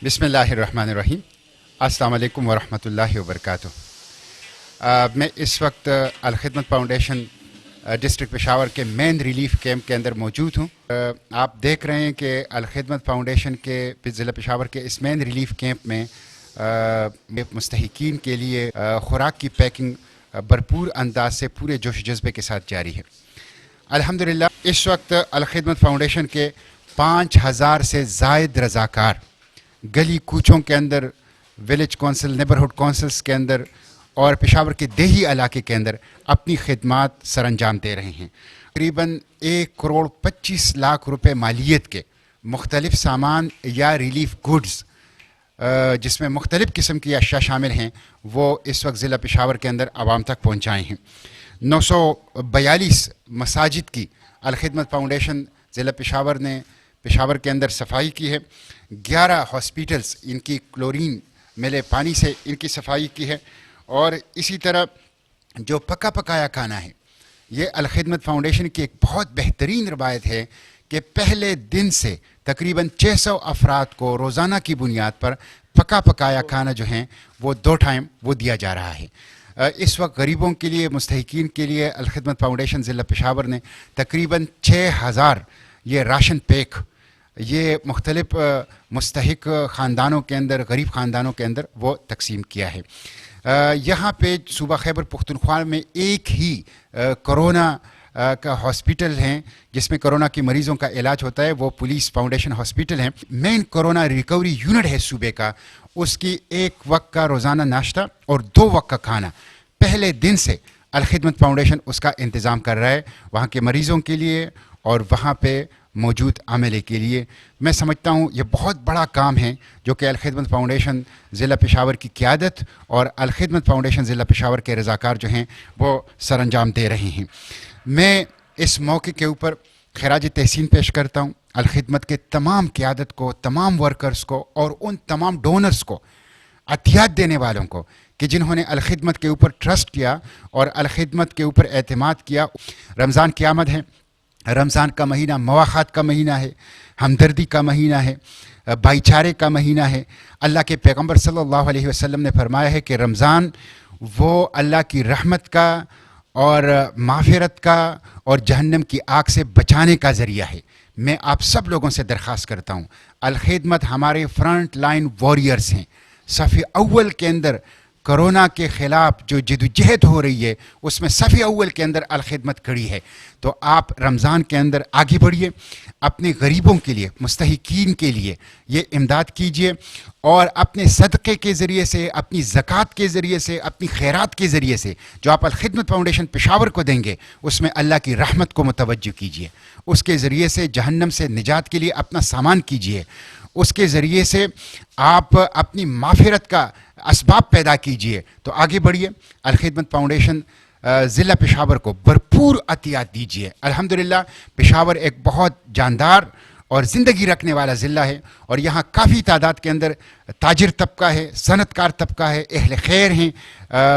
बिस्मिल्लाहिर्रहमानिर्रहीम। अस्सलाम वालेकुम वरहमतुल्लाहि वबरकातुह। मैं इस वक्त अलखिदमत फाउंडेशन डिस्ट्रिक्ट पेशावर के मेन रिलीफ कैंप के अंदर मौजूद हूँ। आप देख रहे हैं कि अलखिदमत फाउंडेशन के ज़िला पेशावर के इस मेन रिलीफ कैंप में मुस्तहिकीन के लिए खुराक की पैकिंग भरपूर अंदाज से पूरे जोश जज्बे के साथ जारी है। अल्हम्दुलिल्लाह इस वक्त अलखिदमत फाउंडेशन के 5000 से ज़ायद रज़ाकार गली कूचों के अंदर, विलेज कौंसिल, नेबरहुड कौंसिल्स के अंदर और पेशावर के देही इलाके के अंदर अपनी खिदमात सर अंजाम दे रहे हैं। तकरीबन 1,25,00,000 रुपए मालियत के मुख्तलिफ सामान या रिलीफ गुड्स जिसमें मुख्तलिफ किस्म की अशिया शामिल हैं वो इस वक्त ज़िला पेशावर के अंदर आवाम तक पहुँचाए हैं। 942 मसाजिद की अलखिदमत फाउंडेशन ज़िला पेशावर ने पेशावर के अंदर सफाई की है। 11 हॉस्पिटल्स इनकी क्लोरीन मिले पानी से इनकी सफाई की है। और इसी तरह जो पका पकाया खाना है, ये अलखिदमत फाउंडेशन की एक बहुत बेहतरीन रवायत है कि पहले दिन से तकरीबन 600 अफराद को रोज़ाना की बुनियाद पर पका पकाया खाना जो है वो 2 टाइम वो दिया जा रहा है। इस वक्त गरीबों के लिए, मुस्तहिकीन के लिए अलखिदमत फाउंडेशन ज़िला पेशावर ने तकरीबन 6000 ये राशन पैक ये मुख्तलिफ मुस्तहिक ख़ानदानों के अंदर, गरीब ख़ानदानों के अंदर वो तकसीम किया है। यहाँ पे सूबा खैबर पख्तूनख्वा में एक ही कोरोना का हॉस्पिटल है जिसमें कोरोना के मरीज़ों का इलाज होता है, वो पुलिस फाउंडेशन हॉस्पिटल है। मेन कोरोना रिकवरी यूनिट है सूबे का, उसकी 1 वक्त का रोज़ाना नाश्ता और 2 वक्त का खाना पहले दिन से अलखिदमत फाउंडेशन उसका इंतज़ाम कर रहा है वहाँ के मरीज़ों के लिए और वहाँ पे मौजूद अमले के लिए। मैं समझता हूँ ये बहुत बड़ा काम है जो कि अलखिदमत फाउंडेशन ज़िला पेशावर की क़ियादत और अलखिदमत फाउंडेशन ज़िला पेशावर के रज़ाकार जो हैं वो सर अंजाम दे रहे हैं। मैं इस मौके के ऊपर खिराज तहसीन पेश करता हूँ अलखिदमत के तमाम क़ियादत को, तमाम वर्कर्स को और उन तमाम डोनर्स को, अतियात देने वालों को कि जिन्होंने अलखिदमत के ऊपर ट्रस्ट किया और अलखिदमत के ऊपर एतमाद किया। रमज़ान की आमद है, रमज़ान का महीना मवाख़ात का महीना है, हमदर्दी का महीना है, भाईचारे का महीना है। अल्लाह के पैगंबर सल्लल्लाहु अलैहि वसल्लम ने फरमाया है कि रमज़ान वो अल्लाह की रहमत का और माफ़िरत का और जहन्नम की आग से बचाने का ज़रिया है। मैं आप सब लोगों से दरख्वास्त करता हूँ, अलखिदमत हमारे फ्रंट लाइन वॉरियर्स हैं। सफ़े अव्वल के अंदर कोरोना के ख़िलाफ़ जो जदोजहद हो रही है उसमें सफ़े अव्वल के अंदर अलखिदमत खड़ी है। तो आप रमज़ान के अंदर आगे बढ़िए, अपने गरीबों के लिए, मुस्तहिकीन के लिए ये इमदाद कीजिए और अपने सदक़े के ज़रिए से, अपनी ज़कात के ज़रिए से, अपनी खैरात के ज़रिए से जो आप अलखिदमत फाउंडेशन पेशावर को देंगे उसमें अल्लाह की रहमत को मुतवज्जो कीजिए। उसके ज़रिए से जहन्नम से निजात के लिए अपना सामान कीजिए। उसके ज़रिए से आप अपनी माफ़िरत का असबाब पैदा कीजिए। तो आगे बढ़िए, अलखिदमत फाउंडेशन ज़िला पेशावर को भरपूर अतियात दीजिए। अल्हम्दुलिल्लाह पेशावर एक बहुत जानदार और ज़िंदगी रखने वाला ज़िला है और यहाँ काफ़ी तादाद के अंदर ताजिर तबका है, सनतकार तबका है, अहले खैर हैं,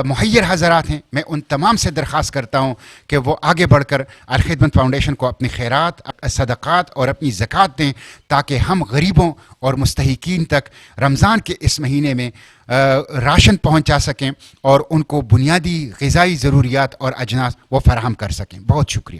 मुहय्यर हज़रात हैं। मैं उन तमाम से दरख्वास्त करता हूँ कि वो आगे बढ़कर अलखिदमत फाउंडेशन को अपनी खैरात, सदक़ात और अपनी ज़कात दें ताकि हम गरीबों और मुस्तहिकीन तक रमज़ान के इस महीने में राशन पहुँचा सकें और उनको बुनियादी ग़िज़ाई ज़रूरियात और अजनास वो फ़राहम कर सकें। बहुत शुक्रिया।